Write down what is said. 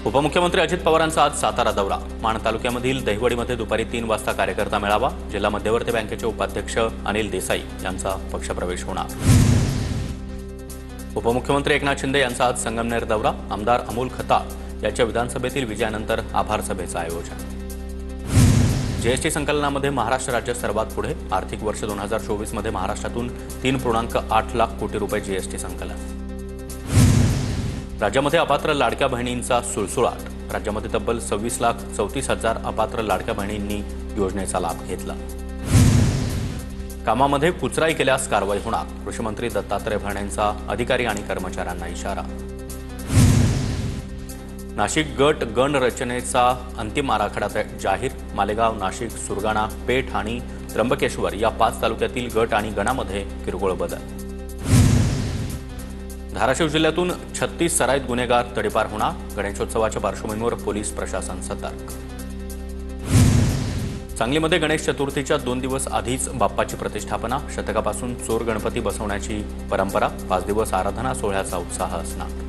उपमुख्यमंत्री अजित पवारांचा आज सातारा दौरा। माण तालुक्यामधील दहिवडीमध्ये दुपारी 3 वाजता कार्यकर्ता मेळावा। जिल्हा मध्यवर्ती बँकेचे उपाध्यक्ष अनिल देसाई यांचा पक्षप्रवेश होणार। उपमुख्यमंत्री एकनाथ शिंदे यांचा आज संगमनेर दौरा। आमदार अमोल खताळ यांच्या विधानसभेतील विजयानंतर आभार सभेचं आयोजन। जीएसटी संकलनामध्ये महाराष्ट्र राज्य सर्वात पुढे। आर्थिक वर्ष 2024 मध्ये महाराष्ट्रातून 3.8 लाख कोटी रुपये जीएसटी संकलन। राज्यामध्ये अपात्र लाडक्या बहिणींचा सुळसुळाट। राज्यामध्ये तब्बल 26,34,000 अपात्र लाडक्या बहिणींनी योजनेचा लाभ घेतला। कामामध्ये कुचराई केल्यास कारवाई होणार। कृषीमंत्री दत्तात्रय भरणेंचा अधिकारी आणि कर्मचाऱ्यांना इशारा। नाशिक गट गण रचनेचा अंतिम आराखडा जाहीर। मालेगाव, नाशिक, सुरगाणा, पेठ आणि त्र्यंबकेश्वर या 5 तालुक्यातील गट आणि गणामध्ये किरकोळ बदल। धाराशिव जिल्ह्यातून 36 सराईत गुन्हेगार तडीपार होणार। गणेशोत्सवाच्या पार्श्वभूमीवर पोलीस प्रशासन सतर्क। सांगलीमध्ये गणेश चतुर्थीच्या 2 दिवस आधीच बाप्पाची प्रतिष्ठापना। शतकापासून चोर गणपती बसवण्याची परंपरा। 5 दिवस आराधना सोहळ्याचा उत्साह असणार।